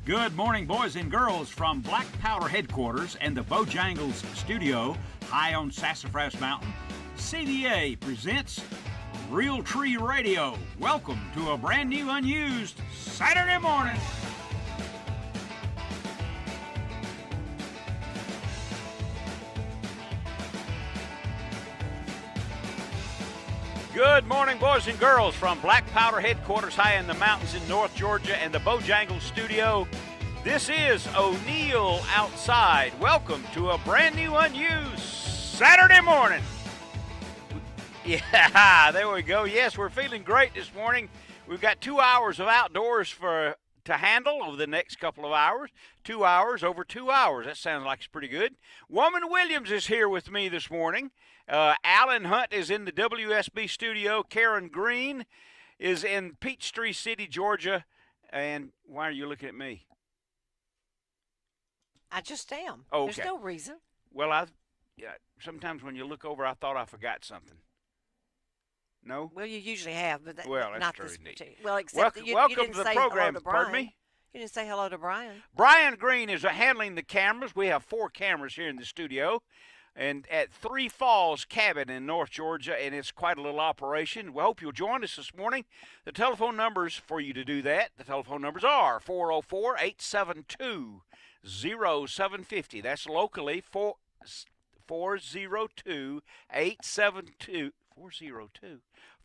Good morning, boys and girls, from Black Powder headquarters and the Bojangles studio high on Sassafras Mountain. CDA presents Real Tree Radio. Welcome to a brand new, unused Saturday morning. Good morning, boys and girls, from Black Powder headquarters high in the mountains in North Georgia and the Bojangles studio. This is ONeill Outside. Welcome to a brand new, unused Saturday morning. Yeah, there we go. Yes, we're feeling great this morning. We've got 2 hours of outdoors to handle over the next couple of hours. 2 hours over 2 hours. That sounds like it's pretty good. Woman Williams is here with me this morning. Alan Hunt is in the WSB studio. Karen Green is in Peachtree City, Georgia. And why are you looking at me? I just am. Okay. There's no reason. Well, sometimes when you look over, I thought I forgot something. No? Well, you usually have, but that's not true, this indeed. particular. Well, except Welcome, that you welcome didn't to the say program. hello to Brian. Pardon me? You didn't say hello to Brian. Brian Green is handling the cameras. We have 4 cameras here in the studio. And at Three Falls Cabin in North Georgia, and it's quite a little operation. We hope you'll join us this morning. The telephone numbers for you to do that, the telephone numbers are 404-872-0750. That's locally 402-872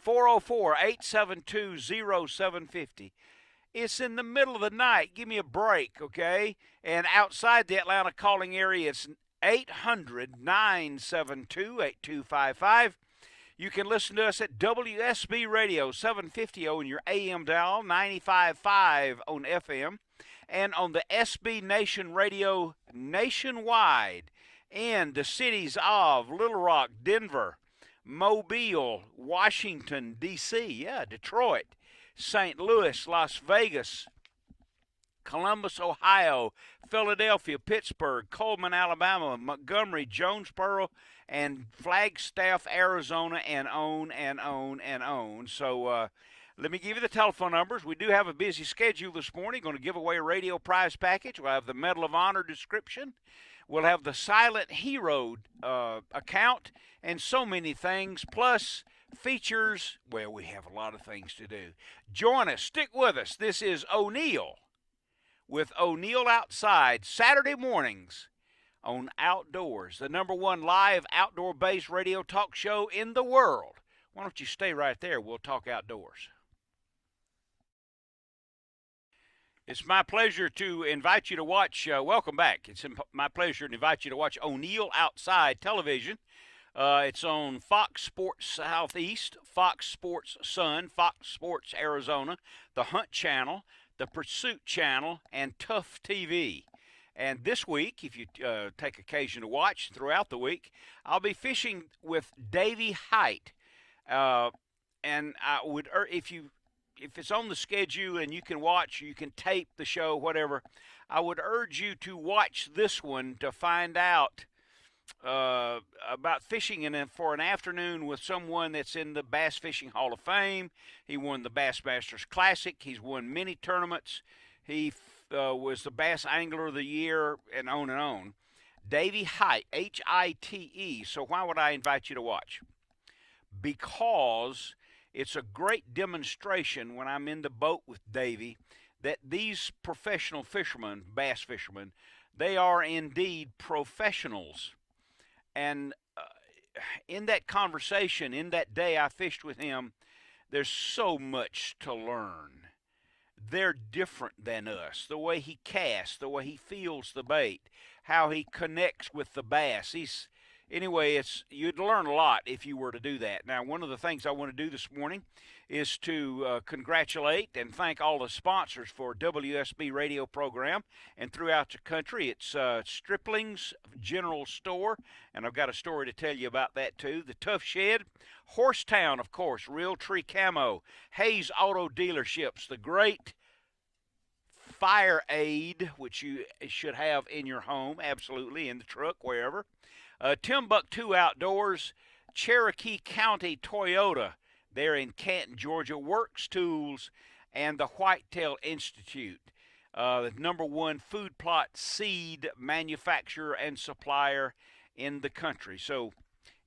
404-872-0750. It's in the middle of the night. Give me a break, okay? And outside the Atlanta calling area, it's 800-972-8255. You can listen to us at WSB Radio 750 on your AM dial, 95.5 on FM, and on the SB Nation Radio nationwide in the cities of Little Rock, Denver, Mobile, Washington, D.C., Detroit, St. Louis, Las Vegas, Columbus, Ohio, Philadelphia, Pittsburgh, Coleman, Alabama, Montgomery, Jonesboro, and Flagstaff, Arizona, and on and on and on. So let me give you the telephone numbers. We do have a busy schedule this morning. Going to give away a radio prize package. We'll have the Medal of Honor description. We'll have the Silent Hero account and so many things, plus features. Well, we have a lot of things to do. Join us. Stick with us. This is ONeill with ONeill Outside, Saturday mornings on Outdoors, the #1 live outdoor-based radio talk show in the world. Why don't you stay right there? We'll talk outdoors. It's my pleasure to invite you to watch, welcome back. It's my pleasure to invite you to watch ONeill Outside television. It's on Fox Sports Southeast, Fox Sports Sun, Fox Sports Arizona, the Hunt Channel, the Pursuit Channel, and Tough TV. And this week, if you take occasion to watch throughout the week, I'll be fishing with Davey Height. And I would, if it's on the schedule and you can watch, you can tape the show, whatever, I would urge you to watch this one to find out about fishing for an afternoon with someone that's in the Bass Fishing Hall of Fame. He won the Bassmasters Classic. He's won many tournaments. He was the Bass Angler of the Year, and on and on. Davey Height, H-I-T-E. So why would I invite you to watch? Because it's a great demonstration when I'm in the boat with Davey that these professional fishermen, bass fishermen, they are indeed professionals. And in that conversation, in that day I fished with him, there's so much to learn. They're different than us. The way he casts, the way he feels the bait, how he connects with the bass. You'd learn a lot if you were to do that. Now, one of the things I want to do this morning is to congratulate and thank all the sponsors for WSB radio program and throughout the country. It's Stripling's General Store, and I've got a story to tell you about that too. The Tough Shed, Horsetown, of course, Real Tree Camo, Hayes Auto Dealerships, the great Fire Aid, which you should have in your home, absolutely, in the truck, wherever. Timbuktu Outdoors, Cherokee County Toyota, there in Canton, Georgia, Works Tools, and the Whitetail Institute. the #1 food plot seed manufacturer and supplier in the country. So,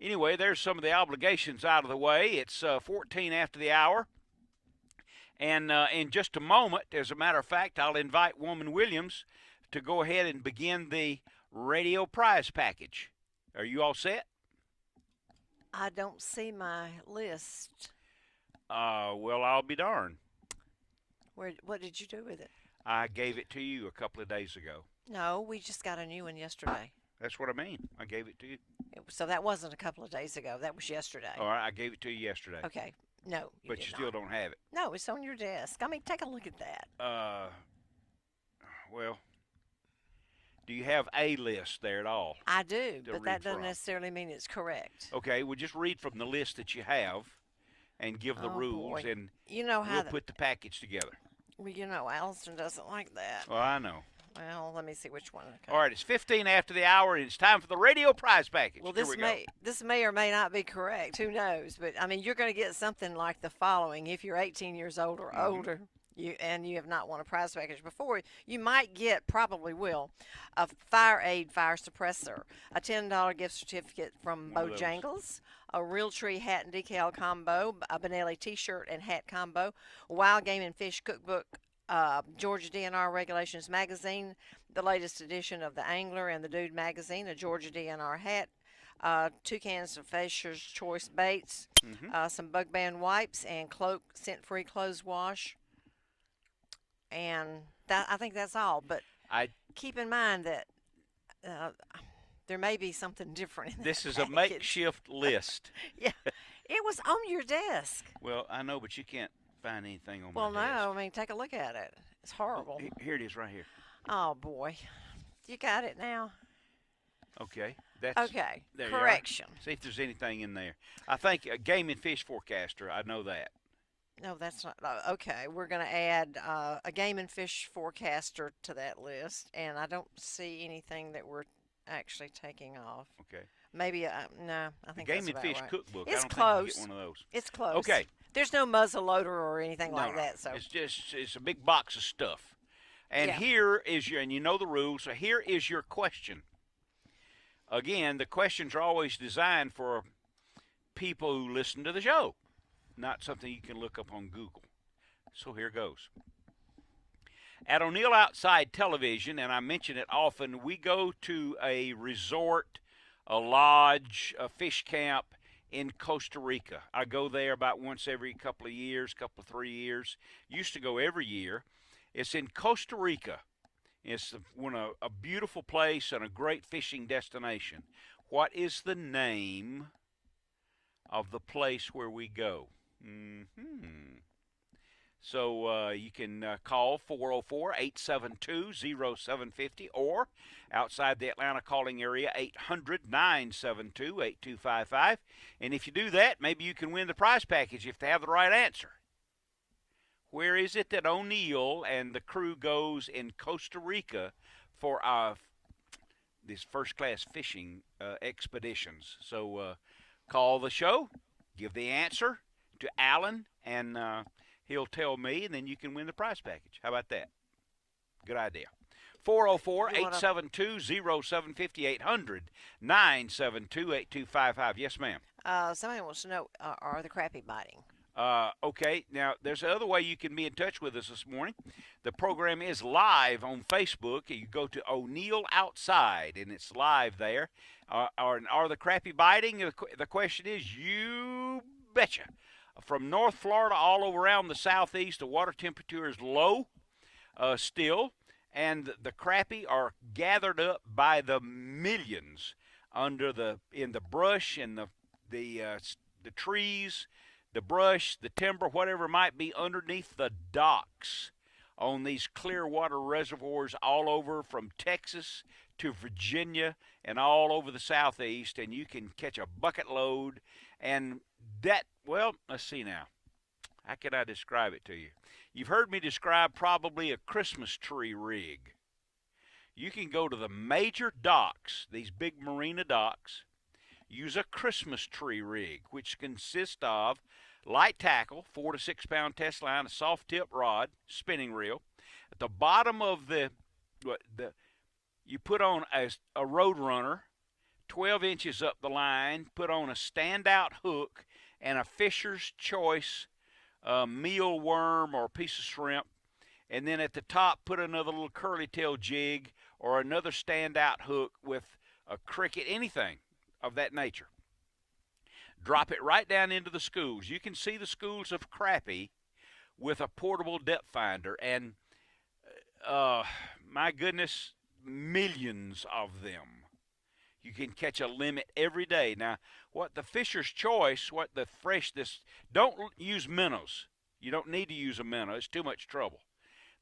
anyway, there's some of the obligations out of the way. It's 14 after the hour. And in just a moment, as a matter of fact, I'll invite Woman Williams to go ahead and begin the radio prize package. Are you all set? I don't see my list. Well, I'll be darned. What did you do with it? I gave it to you a couple of days ago. No, we just got a new one yesterday. That's what I mean. I gave it to you. So that wasn't a couple of days ago. That was yesterday. All right, I gave it to you yesterday. Okay. No, but you still don't have it. No, it's on your desk. I mean, take a look at that. Well, do you have a list there at all? I do, but that doesn't necessarily mean it's correct. Okay, well, just read from the list that you have and give the rules, and you know how we'll put the package together. Well, you know, Allison doesn't like that. Well, I know. Well, let me see which one. Okay. All right, it's 15 after the hour, and it's time for the radio prize package. Well, this may or may not be correct. Who knows? But, I mean, you're going to get something like the following. If you're 18 years old or older and you have not won a prize package before, you might get, probably will, a Fire Aid fire suppressor, a $10 gift certificate from Bojangles, a Realtree hat and decal combo, a Benelli T-shirt and hat combo, a Wild Game and Fish cookbook, Georgia DNR Regulations Magazine, the latest edition of the Angler and the Dude Magazine, a Georgia DNR hat, 2 cans of Fisher's Choice Baits, some Bug Band wipes, and scent-free clothes wash. And I think that's all. But keep in mind that there may be something different in this that is package. A makeshift list. Yeah, it was on your desk. Well, I know, but you can't find anything on my desk. Well, no, I mean, take a look at it. It's horrible. Here it is right here. Oh, boy. You got it now? Okay. That's okay. Correction. See if there's anything in there. I think a game and fish forecaster, I know that. No, that's not. Okay, we're going to add a game and fish forecaster to that list, and I don't see anything that we're actually taking off. Okay. Maybe, no, I think game that's and fish right. cookbook. It's I don't close. think you get one of those. It's close. Okay. There's no muzzle loader or anything like that. So it's a big box of stuff. And here is and you know the rules, so here is your question. Again, the questions are always designed for people who listen to the show, not something you can look up on Google. So here goes. At ONeill Outside Television, and I mention it often, we go to a resort, a lodge, a fish camp in Costa Rica. I go there about once every couple of years, 3 years. Used to go every year. It's in Costa Rica. It's a beautiful place and a great fishing destination. What is the name of the place where we go? So you can call 404-872-0750 or outside the Atlanta calling area 800-972-8255. And if you do that, maybe you can win the prize package if they have the right answer. Where is it that ONeill and the crew goes in Costa Rica for these first-class fishing expeditions? So call the show, give the answer to Alan, and he'll tell me, and then you can win the prize package. How about that? Good idea. 404-872-0750, 800-972-8255. Yes, ma'am. Somebody wants to know, are the crappie biting? Okay, now there's another way you can be in touch with us this morning. The program is live on Facebook. You go to ONeill Outside, and it's live there. Are the crappie biting? The question is, you betcha. From North Florida all over around the southeast, the water temperature is low still, and the crappie are gathered up by the millions in the brush and the trees, the brush, the timber, whatever might be underneath the docks on these clear water reservoirs all over from Texas to Virginia and all over the southeast, and you can catch a bucket load. And that, well, let's see now. How can I describe it to you? You've heard me describe probably a Christmas tree rig. You can go to the major docks, these big marina docks, use a Christmas tree rig, which consists of light tackle, 4 to 6 pound test line, a soft tip rod, spinning reel, At the bottom of you put on a road runner, 12 inches up the line, put on a standout hook and a Fisher's Choice mealworm or piece of shrimp, and then at the top put another little curly tail jig or another standout hook with a cricket, anything of that nature. Drop it right down into the schools. You can see the schools of crappie with a portable depth finder, and my goodness, millions of them. You can catch a limit every day. Now, what the Fisher's Choice, don't use minnows. You don't need to use a minnow. It's too much trouble.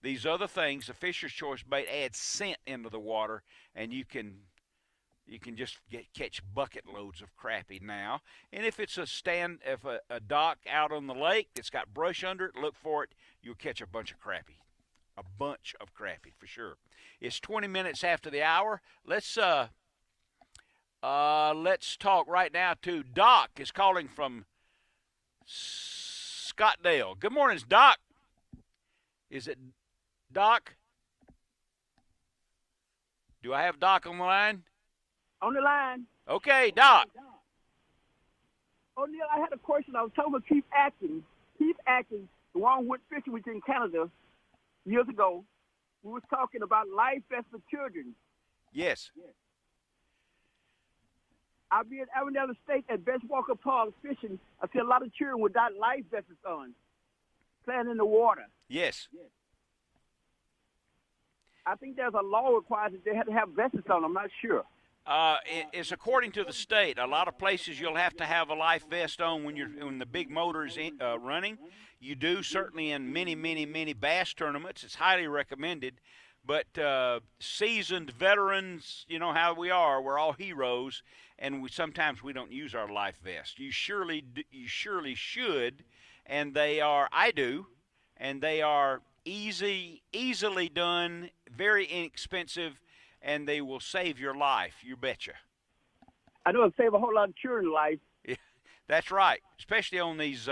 These other things, the Fisher's Choice bait adds scent into the water, and you can just catch bucket loads of crappie now. And if it's a dock out on the lake that's got brush under it, look for it. You'll catch a bunch of crappie. A bunch of crappie for sure. It's 20 minutes after the hour. Let's talk right now to Doc. Is calling from Scottdale. Good morning, Doc. Is it Doc? Do I have Doc on the line? On the line. Okay, Doc. O'Neill, I had a question. I was talking with Keith Atkins. Keith Atkins, the one who went fishing with you in Canada years ago. We was talking about life vests for children. Yes. I'll be in Avondale State at Best Walker Park fishing. I see a lot of children without life vests on, playing in the water. Yes. I think there's a law requires that they have to have vests on. I'm not sure. It's according to the state. A lot of places you'll have to have a life vest on when the big motor is running. You do certainly in many bass tournaments. It's highly recommended. But seasoned veterans, you know how we are. We're all heroes, and sometimes we don't use our life vest. You surely should, and they are. I do, and they are easily done, very inexpensive, and they will save your life. You betcha. I know it'll save a whole lot of children's life. Yeah, that's right, especially on these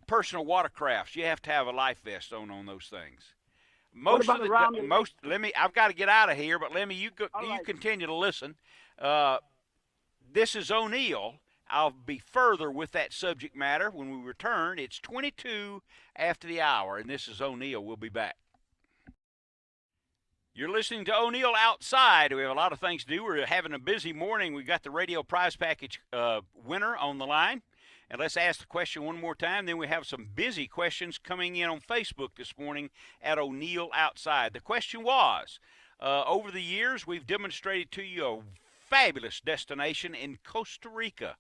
personal watercrafts. You have to have a life vest on those things. I've got to get out of here, but you continue to listen. This is ONeill. I'll be further with that subject matter when we return. It's 22 after the hour, and this is ONeill. We'll be back. You're listening to ONeill Outside. We have a lot of things to do. We're having a busy morning. We've got the radio prize package winner on the line. And let's ask the question one more time. Then we have some busy questions coming in on Facebook this morning at ONeill Outside. The question was, over the years, we've demonstrated to you a fabulous destination in Costa Rica.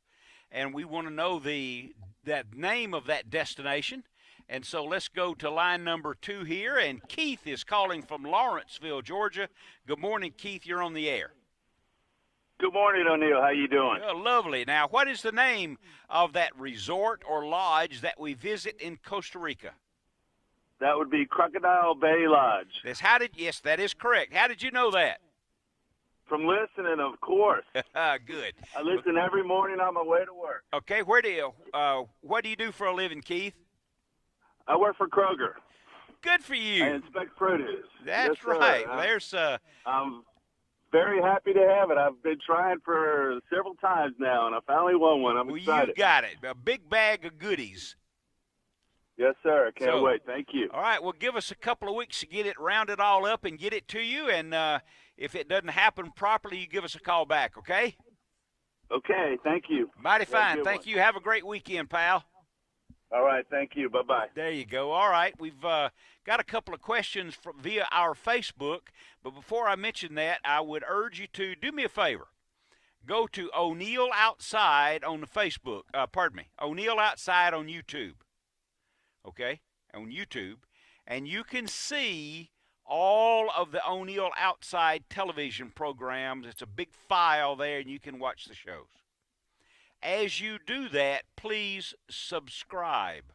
And we want to know that name of that destination. And so let's go to line number 2 here. And Keith is calling from Lawrenceville, Georgia. Good morning, Keith. You're on the air. Good morning, ONeill. How you doing? Oh, lovely. Now, what is the name of that resort or lodge that we visit in Costa Rica? That would be Crocodile Bay Lodge. Yes, that is correct. How did you know that? From listening, of course. Good. I listen every morning on my way to work. Okay, what do you do for a living, Keith? I work for Kroger. Good for you. I inspect produce. That's yes, right. I'm very happy to have it. I've been trying for several times now, and I finally won one. I'm excited. You got it. A big bag of goodies. Yes, sir. Can't wait. Thank you. All right. Well, give us a couple of weeks to get it rounded all up and get it to you. And if it doesn't happen properly, you give us a call back, okay? Okay. Thank you. Mighty fine. Thank you. Have a great weekend, pal. All right. Thank you. Bye-bye. There you go. All right. We've got a couple of questions via our Facebook. But before I mention that, I would urge you to do me a favor. Go to ONeill Outside on the Facebook. ONeill Outside on YouTube. Okay? On YouTube. And you can see all of the ONeill Outside television programs. It's a big file there, and you can watch the shows. As you do that, please subscribe.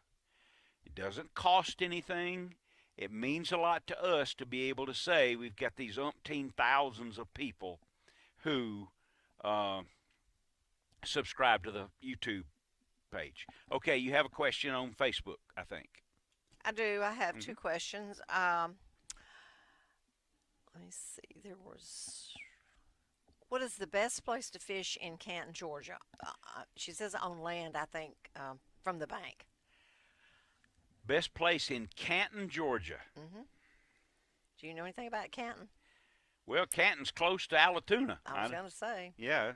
It doesn't cost anything. It means a lot to us to be able to say we've got these umpteen thousands of people who subscribe to the YouTube page. Okay, you have a question on Facebook, I think. I do. I have 2 questions. me see. What is the best place to fish in Canton, Georgia? She says on land, I think, from the bank. Best place in Canton, Georgia. Mm-hmm. Do you know anything about Canton? Well, Canton's close to Allatoona. I was going to say. Yeah,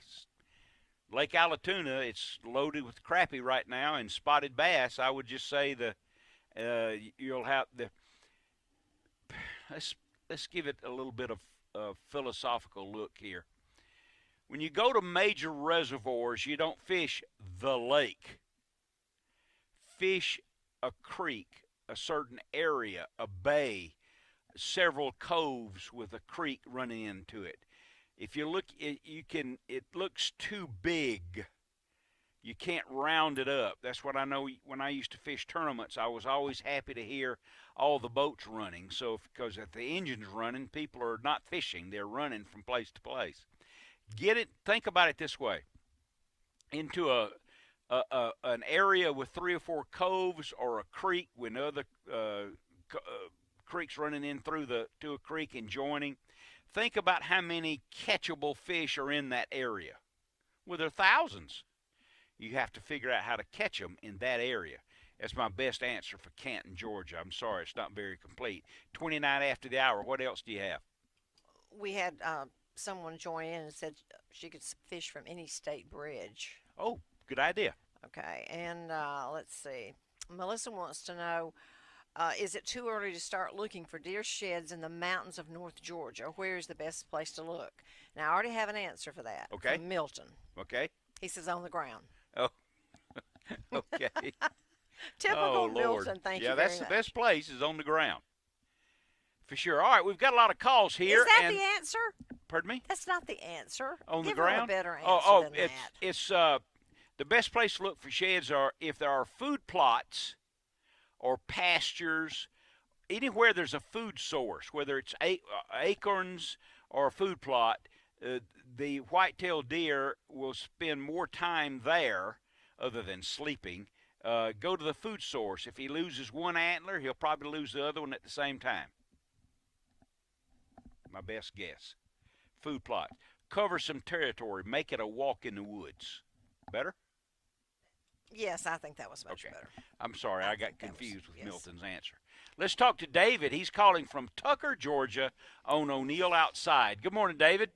Lake Allatoona. It's loaded with crappie right now and spotted bass. I would just say you'll have the. Let's give it a little bit of philosophical look here. When you go to major reservoirs, you don't fish the lake. Fish a creek, a certain area, a bay, several coves with a creek running into it. If you look, it looks too big. You can't round it up. That's what I know. When I used to fish tournaments, I was always happy to hear all the boats running. So, because if the engine's running, people are not fishing. They're running from place to place. Think about it this way. Into an area with 3 or 4 coves or a creek with other creeks running in to a creek and joining. Think about how many catchable fish are in that area. Well, there are thousands. You have to figure out how to catch them in that area. That's my best answer for Canton, Georgia. I'm sorry, it's not very complete. 29 after the hour. What else do you have? We had someone join in and said she could fish from any state bridge. Oh, good idea. Okay, and let's see. Melissa wants to know, is it too early to start looking for deer sheds in the mountains of North Georgia? Where is the best place to look? Now, I already have an answer for that. Okay. From Milton. Okay. He says on the ground. Oh, okay. Typical Milton, thank you very much. Yeah, that's the best place is on the ground. For sure. All right, we've got a lot of calls here. Is that the answer? Pardon me? That's not the answer. On Give the ground? her a better answer than that. It's the best place to look for sheds are if there are food plots or pastures, anywhere there's a food source, whether it's acorns or a food plot, the white-tailed deer will spend more time there other than sleeping. Go to the food source. If he loses one antler, he'll probably lose the other one at the same time. My best guess. Food plot. Cover some territory. Make it a walk in the woods. Better? Yes, I think that was much better. I'm sorry, I got confused with Milton's answer. Let's talk to David. He's calling from Tucker, Georgia, on ONeill outside. Good morning, David.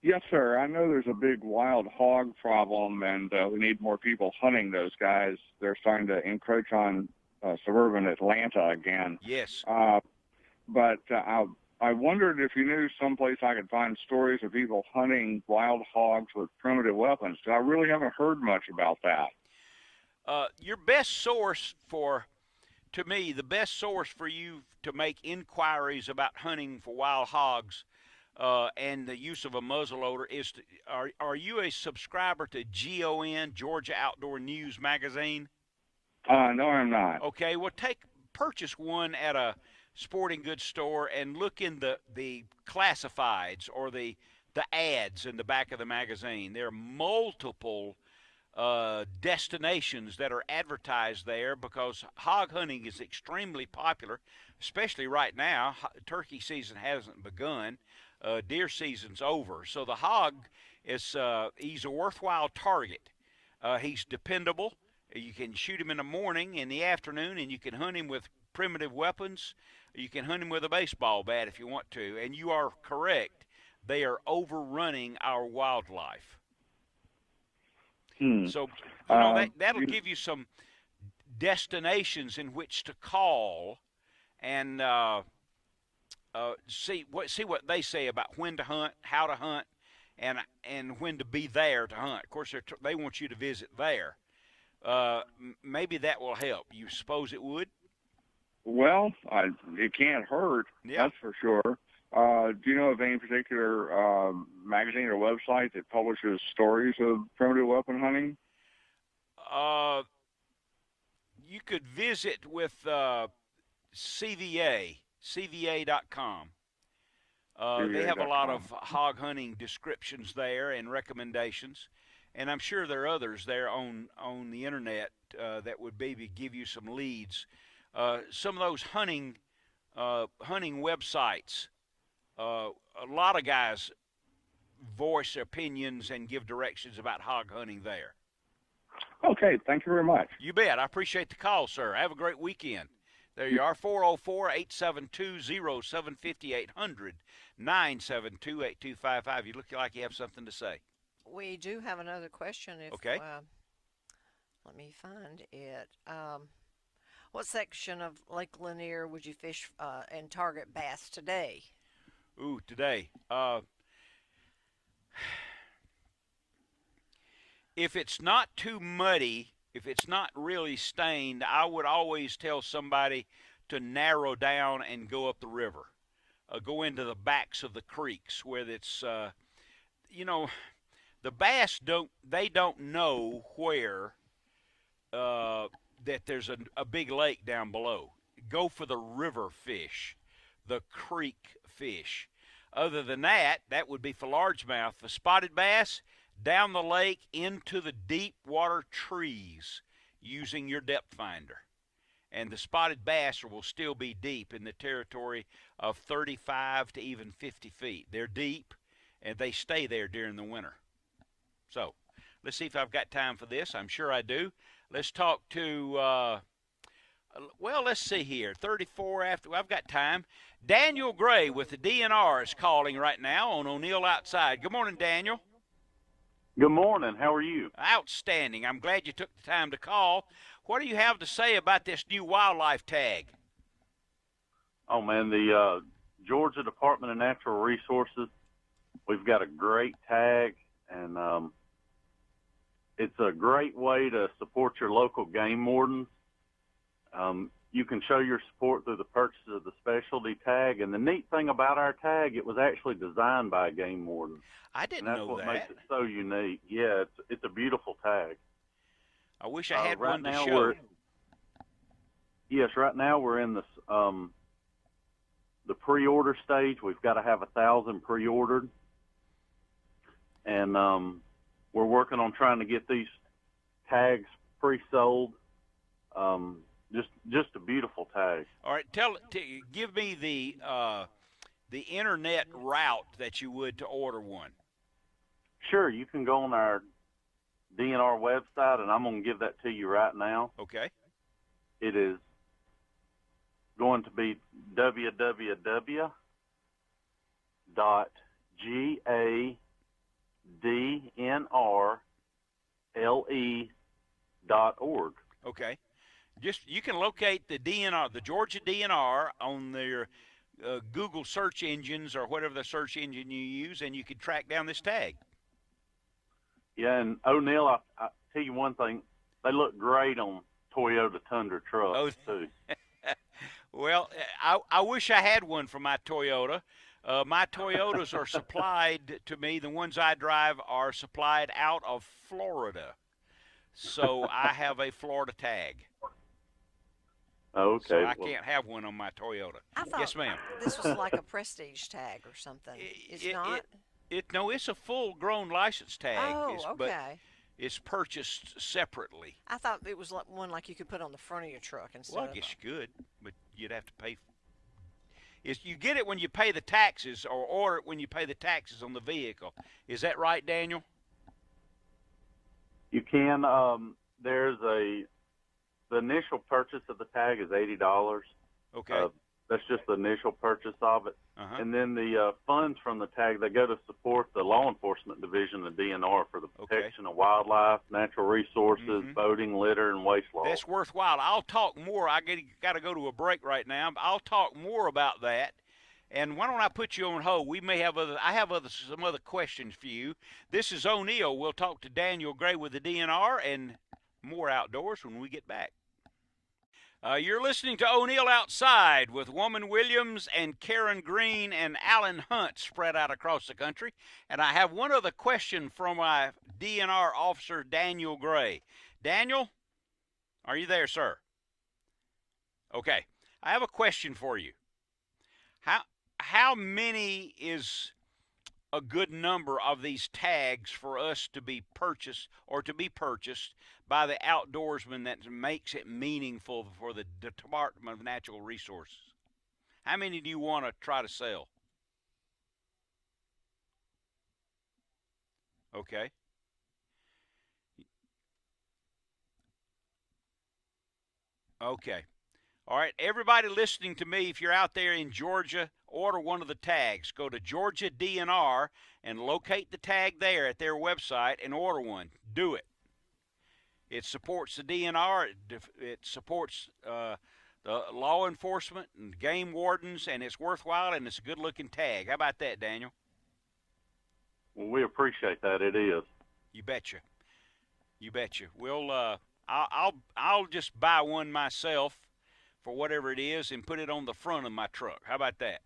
Yes, sir. I know there's a big wild hog problem, and we need more people hunting those guys. They're starting to encroach on suburban Atlanta again. Yes. But I wondered if you knew someplace I could find stories of people hunting wild hogs with primitive weapons. I really haven't heard much about that. Your best source to me, the best source for you to make inquiries about hunting for wild hogs and the use of a muzzleloader is, are you a subscriber to GON, Georgia Outdoor News Magazine? No, I'm not. Okay, well, purchase one at a sporting goods store and look in the classifieds or the ads in the back of the magazine. There are multiple destinations that are advertised there because hog hunting is extremely popular, especially right now. Turkey season hasn't begun. Deer season's over. So the hog he's a worthwhile target. He's dependable. You can shoot him in the morning, in the afternoon, and you can hunt him with primitive weapons. You can hunt him with a baseball bat if you want to. And you are correct. They are overrunning our wildlife. So, that'll give you some destinations in which to call and see what they say about when to hunt, how to hunt, and when to be there to hunt. Of course, they want you to visit there. Maybe that will help. You suppose it would? Well, it can't hurt. Yeah. That's for sure. Do you know of any particular magazine or website that publishes stories of primitive weapon hunting? You could visit with CVA, CVA.com. They have a lot of hog hunting descriptions there and recommendations, and I'm sure there are others there on the internet that would maybe give you some leads. Some of those hunting websites a lot of guys voice opinions and give directions about hog hunting there. Okay, thank you very much. You bet. I appreciate the call, sir. Have a great weekend. There you are, 404-872-0750, 800-972-8255. You look like you have something to say. We do have another question. Okay. Let me find it. What section of Lake Lanier would you fish and target bass today? Ooh, today. If it's not too muddy, if it's not really stained, I would always tell somebody to narrow down and go up the river. Go into the backs of the creeks where it's, you know, the bass don't know where that there's a big lake down below. Go for the river fish, the creek fish. Other than that, that would be for largemouth. The spotted bass, down the lake into the deep water trees using your depth finder. And the spotted bass will still be deep in the territory of 35 to even 50 feet. They're deep, and they stay there during the winter. So let's see if I've got time for this. I'm sure I do. Let's talk to, well, let's see here. 34 after, I've got time. Daniel Gray with the DNR is calling right now on ONeill Outside. Good morning, Daniel. Good morning. How are you? Outstanding. I'm glad you took the time to call. What do you have to say about this new wildlife tag? Oh, man, the Georgia Department of Natural Resources, we've got a great tag, and it's a great way to support your local game wardens. You can show your support through the purchase of the specialty tag, and the neat thing about our tag, it was actually designed by a game warden. I didn't know that. That's what makes it so unique. Yeah, it's a beautiful tag. I wish I had right one to now show. Yes, right now we're in the pre-order stage. We've got to have 1,000 pre-ordered, and we're working on trying to get these tags pre-sold. Just a beautiful tag. All right, give me the internet route that you would to order one. Sure, you can go on our DNR website, and I'm going to give that to you right now. Okay. It is going to be www.gadnrle.org. Okay. You can locate the DNR, the Georgia DNR, on their Google search engines or whatever the search engine you use, and you can track down this tag. Yeah, and ONeill, I tell you one thing, they look great on Toyota Tundra trucks, too. Well, I wish I had one for my Toyota. My Toyotas are supplied to me. The ones I drive are supplied out of Florida. So I have a Florida tag. Okay. So I can't have one on my Toyota. I thought yes, ma'am. This was like a prestige tag or something. It's not? No, it's a full-grown license tag. Oh, okay. But it's purchased separately. I thought it was like one like you could put on the front of your truck instead Well, I guess you could, but you'd have to pay. You get it when you pay the taxes, or order it when you pay the taxes on the vehicle. Is that right, Daniel? You can. The initial purchase of the tag is $80. Okay. That's just the initial purchase of it. Uh-huh. And then the funds from the tag, they go to support the law enforcement division of DNR for the protection of wildlife, natural resources, boating, litter, and waste laws. That's worthwhile. I'll talk more. I got to go to a break right now. I'll talk more about that. And why don't I put you on hold? I have some other questions for you. This is ONeill. We'll talk to Daniel Gray with the DNR and more outdoors when we get back. You're listening to ONeill Outside with Woman Williams and Karen Green and Alan Hunt spread out across the country. And I have one other question from my DNR officer, Daniel Gray. Daniel, are you there, sir? Okay. I have a question for you. How many is a good number of these tags for us to be purchased by the outdoorsman that makes it meaningful for the Department of Natural Resources? How many do you want to try to sell? Okay. Okay. All right, everybody listening to me, if you're out there in Georgia, order one of the tags. Go to Georgia DNR and locate the tag there at their website and order one. Do it. It supports the DNR. It supports the law enforcement and game wardens, and it's worthwhile, and it's a good-looking tag. How about that, Daniel? Well, we appreciate that. It is. You betcha. You betcha. I'll just buy one myself for whatever it is and put it on the front of my truck. How about that?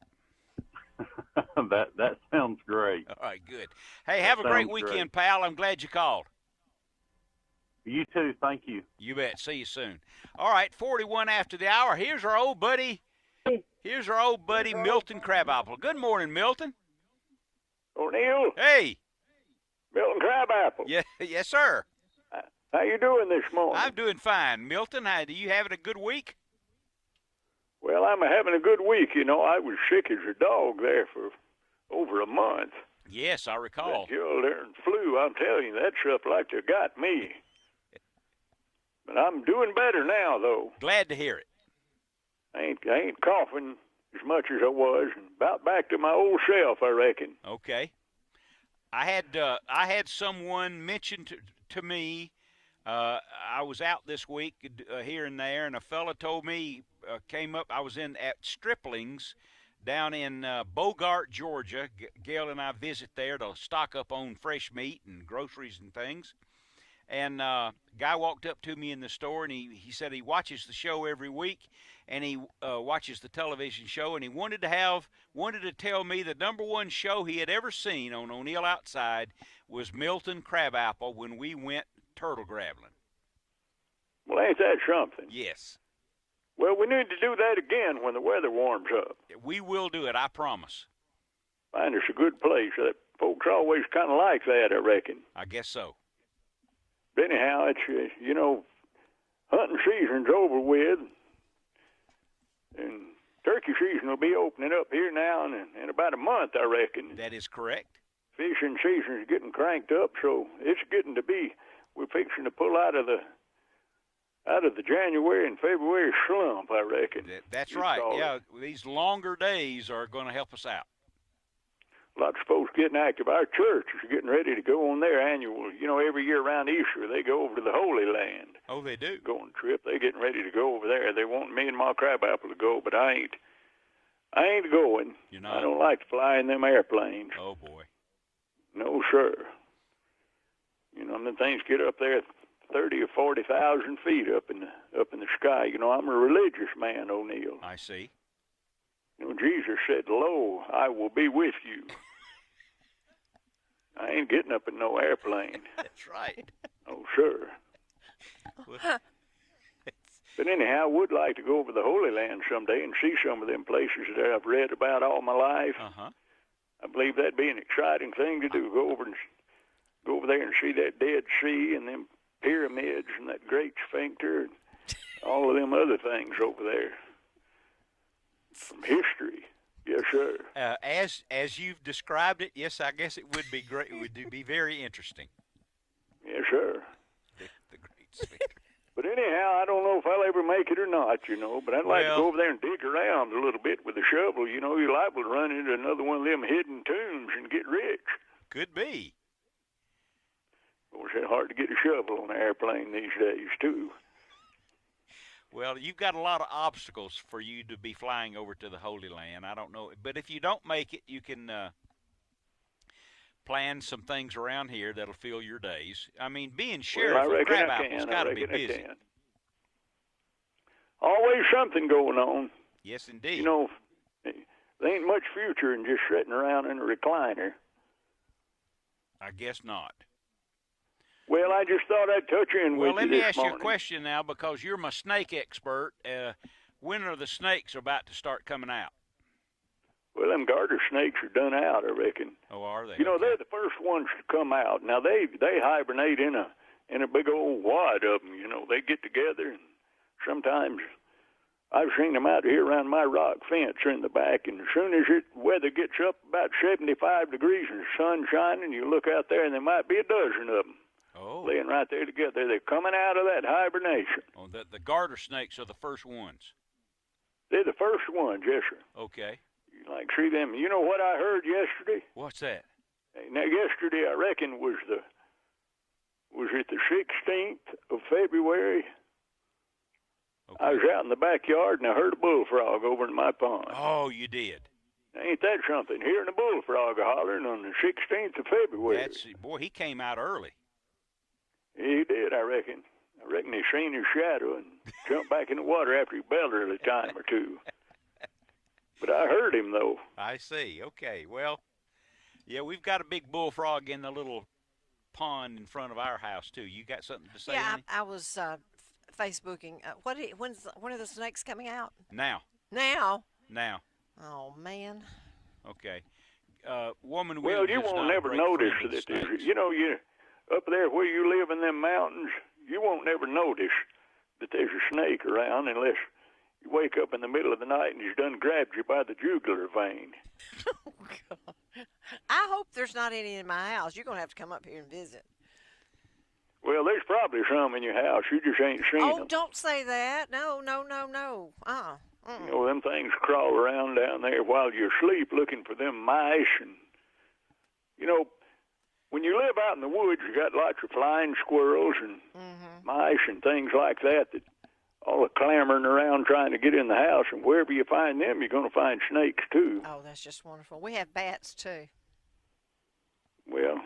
That sounds great. All right, good. Hey, have a great weekend, pal. I'm glad you called. You too. Thank you. You bet. See you soon. All right, 41 after the hour. Here's our old buddy. Milton Crabapple. Good morning, Milton. O'Neill. Hey. Milton Crabapple. Yeah, yes, sir. How you doing this morning? I'm doing fine. Milton, do you having a good week? Well, I'm having a good week. You know, I was sick as a dog there for over a month. Yes, I recall. That girl there and flu, I'm telling you, that stuff like to got me. But I'm doing better now, though. Glad to hear it. I ain't coughing as much as I was, and about back to my old self, I reckon. Okay. I had someone mention to me. I was out this week here and there, and a fella told me came up. I was at Stripling's down in Bogart, Georgia. Gail and I visit there to stock up on fresh meat and groceries and things. And guy walked up to me in the store, and he said he watches the show every week, and he watches the television show, and he wanted to tell me the number one show he had ever seen on O'Neill Outside was Milton Crabapple when we went turtle grabbling. Well, ain't that something? Yes. Well, we need to do that again when the weather warms up. We will do it, I promise. Find us a good place. Folks always kind of like that, I reckon. I guess so. But anyhow, it's, you know, hunting season's over with, and turkey season will be opening up here now in about a month, I reckon. That is correct. Fishing season is getting cranked up, so it's getting to be, we're fixing to pull out of the January and February slump, I reckon. That's right. Yeah, these longer days are going to help us out. Lots of folks getting active. Our church is getting ready to go on their annual, you know, every year around Easter, they go over to the Holy Land. Oh, they do? Go on a trip. They're getting ready to go over there. They want me and Ma Crabapple to go, but I ain't going. You're not? I don't like to fly in them airplanes. Oh, boy. No, sir. You know, them things get up there 30 or 40,000 feet up in the sky. You know, I'm a religious man, O'Neill. I see. You know, Jesus said, "Lo, I will be with you." I ain't getting up in no airplane. That's right. Oh, sure. But anyhow, I would like to go over the Holy Land someday and see some of them places that I've read about all my life. Uh-huh. I believe that'd be an exciting thing to do. Go over there and see that Dead Sea and them pyramids and that great sphincter and all of them other things over there from history. Yes, sir. As you've described it, yes, I guess it would be great. It would be very interesting. Yes, sir. The great sphincter. But anyhow, I don't know if I'll ever make it or not, you know. But I'd like to go over there and dig around a little bit with a shovel. You know, you're liable to run into another one of them hidden tombs and get rich. Could be. Of course, it's hard to get a shovel on an airplane these days, too. Well, you've got a lot of obstacles for you to be flying over to the Holy Land. I don't know. But if you don't make it, you can plan some things around here that'll fill your days. I mean, being sheriff of Crabapple's got to be busy. Always something going on. Yes, indeed. You know, there ain't much future in just sitting around in a recliner. I guess not. Well, I just thought I'd touch in with you this morning. Well, let me ask you a question now, because you're my snake expert. When are the snakes about to start coming out? Well, them garter snakes are done out, I reckon. Oh, are they? You know, they're the first ones to come out. Now, they hibernate in a big old wad of them. You know, they get together, and sometimes I've seen them out here around my rock fence in the back, and as soon as the weather gets up about 75 degrees and the sun's shining, you look out there and there might be a dozen of them laying right there together. They're coming out of that hibernation. Oh, the garter snakes are the first ones. They're the first ones, yes, sir. Okay. You like see them. You know what I heard yesterday? What's that? Now, yesterday I reckon was it the 16th of February? Okay. I was out in the backyard and I heard a bullfrog over in my pond. Oh, you did. Ain't that something? Hearing a bullfrog hollering on the 16th of February. Boy, he came out early. He did, I reckon. I reckon he seen his shadow and jumped back in the water after he belted a time or two. But I heard him, though. I see. Okay. Well, yeah, we've got a big bullfrog in the little pond in front of our house, too. You got something to say? Yeah, I was Facebooking. When are the snakes coming out? Now. Now? Now. Oh, man. Okay. Woman, well, you won't never notice that there's, you up there where you live in them mountains, you won't never notice that there's a snake around unless you wake up in the middle of the night and he's done grabbed you by the jugular vein. Oh, God. I hope there's not any in my house. You're going to have to come up here and visit. Well, there's probably some in your house. You just ain't seen them. Oh, don't say that. No. You know, them things crawl around down there while you're asleep looking for them mice. And, when you live out in the woods, you got lots of flying squirrels and mice and things like that all are clamoring around trying to get in the house. And wherever you find them, you're going to find snakes, too. Oh, that's just wonderful. We have bats, too. Well.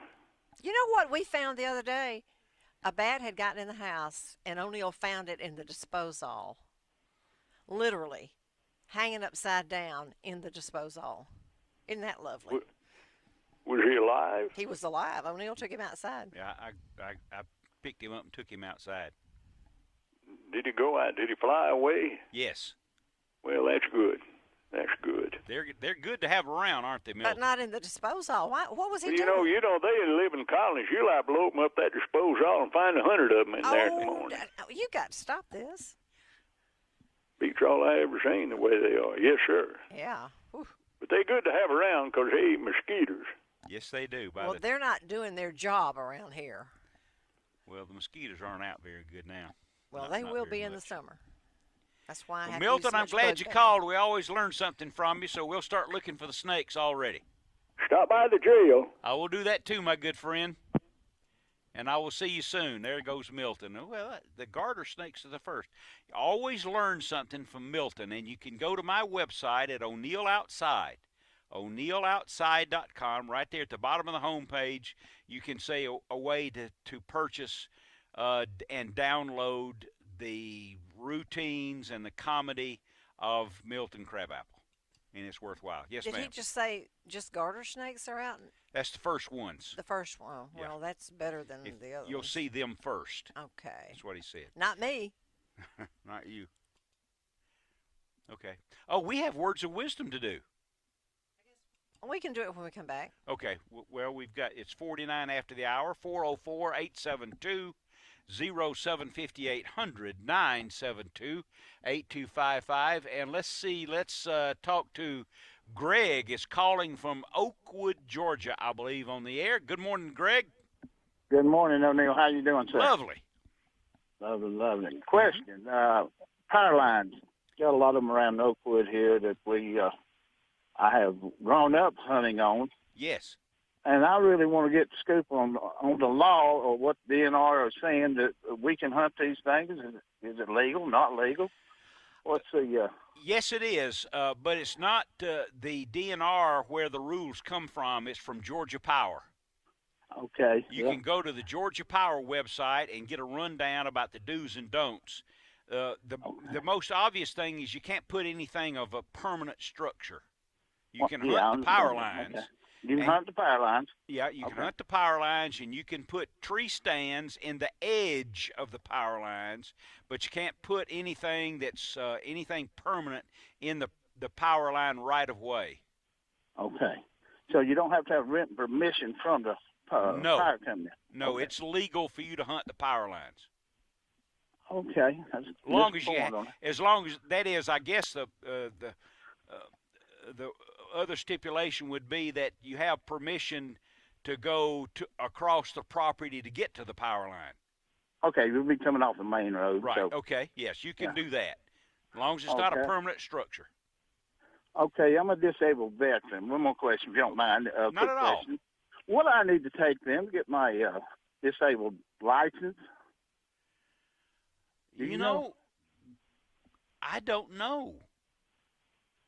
You know what we found the other day? A bat had gotten in the house, and O'Neill found it in the disposal. Literally, hanging upside down in the disposal. Isn't that lovely? Was he alive? He was alive. O'Neill took him outside. Yeah, I picked him up and took him outside. Did he go out? Did he fly away? Yes. Well, that's good. That's good. They're good to have around, aren't they, Milton? But not in the disposal. What was he doing? They live in colonies. You're liable to open up that disposal and find 100 of them in there in the morning. You got to stop this. Beats all I ever seen the way they are. Yes, sir. Yeah. Whew. But they're good to have around because they eat mosquitoes. Yes, they do. Well, they're not doing their job around here. Well, the mosquitoes aren't out very good now. Well, they will be in the summer. That's why I have Milton, to I'm glad you called. We always learn something from you, so we'll start looking for the snakes already. Stop by the jail. I will do that too, my good friend. And I will see you soon. There goes Milton. Well, the garter snakes are the first. You always learn something from Milton, and you can go to my website at ONeill Outside, ONeillOutside.com. Right there at the bottom of the homepage, you can say a way to purchase and download the routines and the comedy of Milton Crabapple, and it's worthwhile. Yes, ma'am. Did he just say just garter snakes are out? That's the first ones. The first one. Yeah. Well, that's better than the other. You'll see them first. Okay. That's what he said. Not me. Not you. Okay. Oh, we have words of wisdom to do. We can do it when we come back. Okay. Well, it's 49 after the hour, 404-872 075800 972 8255. And let's talk to Greg. Is calling from Oakwood, Georgia, I believe, on the air. Good morning, Greg. Good morning, O'Neill. How you doing, sir? Lovely. Lovely. Question: power lines. Got a lot of them around Oakwood here that I have grown up hunting on. Yes. And I really want to get the scoop on the law or what the DNR are saying that we can hunt these things. Is it legal? Not legal? What's the? Yes, it is, but it's not the DNR where the rules come from. It's from Georgia Power. Okay. You can go to the Georgia Power website and get a rundown about the do's and don'ts. The most obvious thing is you can't put anything of a permanent structure. You can hunt the power lines. Okay. You can hunt the power lines. Yeah, you can hunt the power lines, and you can put tree stands in the edge of the power lines, but you can't put anything that's anything permanent in the power line right of way. Okay. So you don't have to have written permission from the power company? No, okay. It's legal for you to hunt the power lines. Okay. As long as that is, I guess the other stipulation would be that you have permission to go across the property to get to the power line. Okay, we'll be coming off the main road. Right. So. Okay. Yes, you can do that, as long as it's not a permanent structure. Okay, I'm a disabled veteran. One more question, if you don't mind. Not at all. Question. What do I need to take then to get my disabled license? You know, I don't know.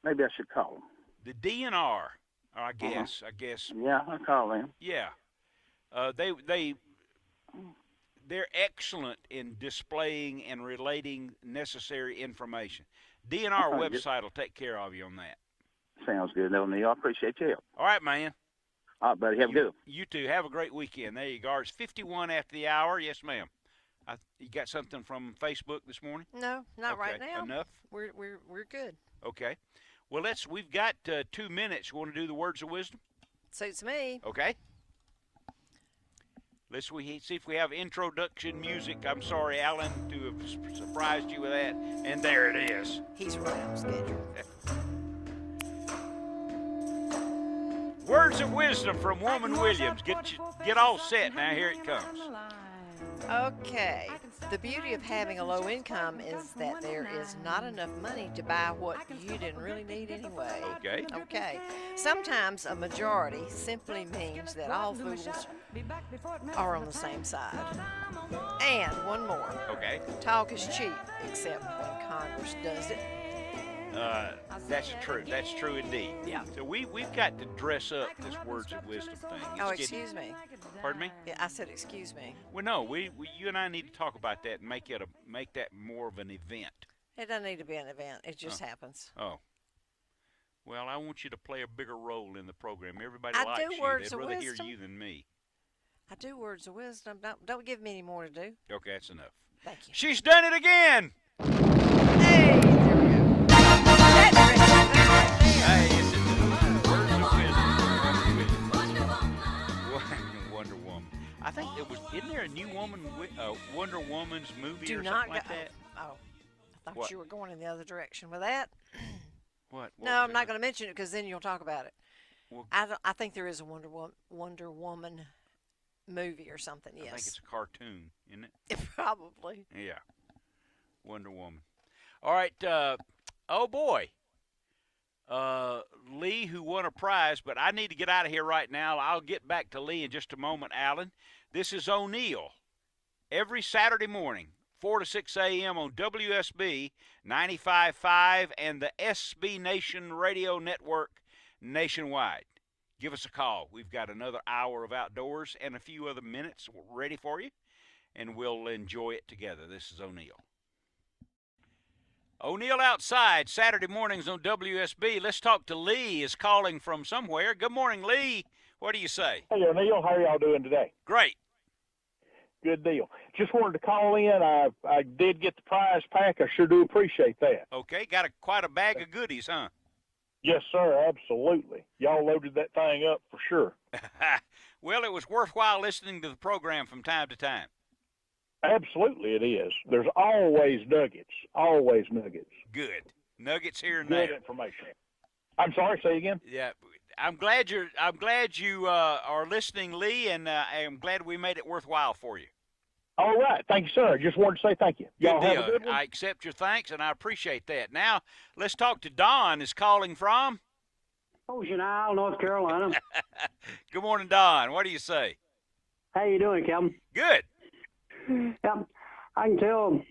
Maybe I should call them. The DNR, I guess. Yeah, I'll call them. Yeah. They're excellent in displaying and relating necessary information. DNR website will take care of you on that. Sounds good, O'Neill. I appreciate your help. All right, man. All right, buddy. Have a good one. You too. Have a great weekend. There you go. It's 51 after the hour. Yes, ma'am. You got something from Facebook this morning? No, not right now. Enough? We're good. Okay. Well, we've got 2 minutes. You want to do the words of wisdom? Suits me. Okay. Let's see if we have introduction music. I'm sorry, Alan, to have surprised you with that. And there it is. He's right on schedule. Words of wisdom from Woman Williams. Get all set now. Here it comes. Okay. The beauty of having a low income is that there is not enough money to buy what you didn't really need anyway. Okay. Sometimes a majority simply means that all fools are on the same side. And one more. Okay. Talk is cheap, except when Congress does it. That's true. That's true indeed. Yeah. So we've got to dress up this words of wisdom thing. Excuse me. Pardon me? Yeah, I said excuse me. Well, no, you and I need to talk about that and make that more of an event. It doesn't need to be an event. It just happens. Oh. Well, I want you to play a bigger role in the program. Everybody I likes do you. words They'd of rather wisdom. hear you than me. I do words of wisdom. Don't give me any more to do. Okay, that's enough. Thank you. She's done it again. Hey, there we go. Hey, it's words of wisdom. Wonder Woman. I think isn't there a new Wonder Woman's movie or something like that? Oh, I thought you were going in the other direction with that. What? No, I'm not going to mention it because then you'll talk about it. Well, I think there is a Wonder Woman movie or something. Yes. I think it's a cartoon, isn't it? Probably. Yeah. Wonder Woman. All right. Oh boy. Lee, who won a prize, but I need to get out of here right now. I'll get back to Lee in just a moment, Alan. This is O'Neill. Every Saturday morning, 4 to 6 a.m. on WSB 95.5 and the SB Nation Radio Network nationwide. Give us a call. We've got another hour of outdoors and a few other minutes ready for you, and we'll enjoy it together. This is O'Neill. O'Neill Outside, Saturday mornings on WSB. Let's talk to Lee, is calling from somewhere. Good morning, Lee. What do you say? Hey, O'Neill. How are y'all doing today? Great. Good deal. Just wanted to call in. I did get the prize pack. I sure do appreciate that. Okay, got quite a bag of goodies, huh? Yes, sir, absolutely. Y'all loaded that thing up for sure. Well, it was worthwhile listening to the program from time to time. Absolutely it is. There's always nuggets. Always nuggets. Good. Nuggets here and Good there. information. I'm sorry, say again? Yeah. I'm glad you are listening, Lee, and I'm glad we made it worthwhile for you. All right. Thank you, sir. Just wanted to say thank you. Y'all Good have deal. a good one. I accept your thanks, and I appreciate that. Now, let's talk to Don, is calling from Ocean Isle, North Carolina. Good morning, Don. What do you say? How you doing, Captain? Good. Yeah, I can tell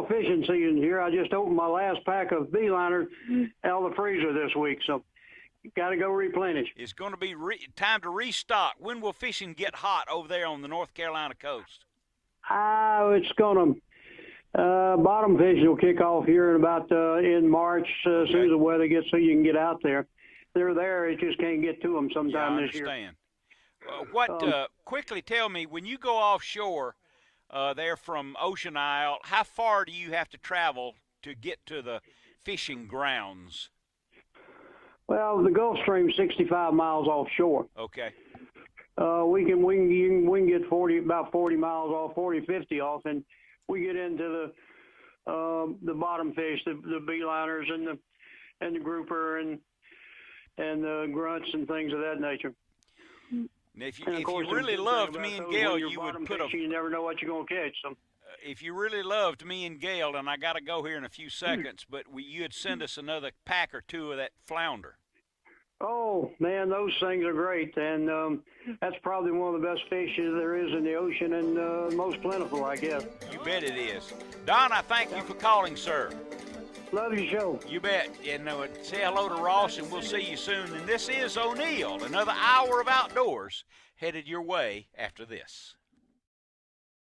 fishing season here. I just opened my last pack of beeliner out of the freezer this week, so got to go replenish. It's going to be time to restock. When will fishing get hot over there on the North Carolina coast? It's going to bottom fishing will kick off here in March as soon as the weather gets so you can get out there. They're there. It just can't get to them sometime this year. I understand. Quickly tell me, when you go offshore there from Ocean Isle, how far do you have to travel to get to the fishing grounds? Well, the Gulf Stream's 65 miles offshore. Okay. We can get about 40 miles off, 40, 50 off, and we get into the bottom fish, the beeliners and the grouper and the grunts and things of that nature. Now, if you really loved me and Gail, you would put you never know what you're going to catch. So. If you really loved me and Gail, and I got to go here in a few seconds, but you'd send us another pack or two of that flounder. Oh, man, those things are great, and that's probably one of the best fish there is in the ocean and most plentiful, I guess. You bet it is. Don, I thank you for calling, sir. Love your show. You bet. And say hello to Ross, and we'll see you soon. And this is O'Neill, another hour of outdoors headed your way after this.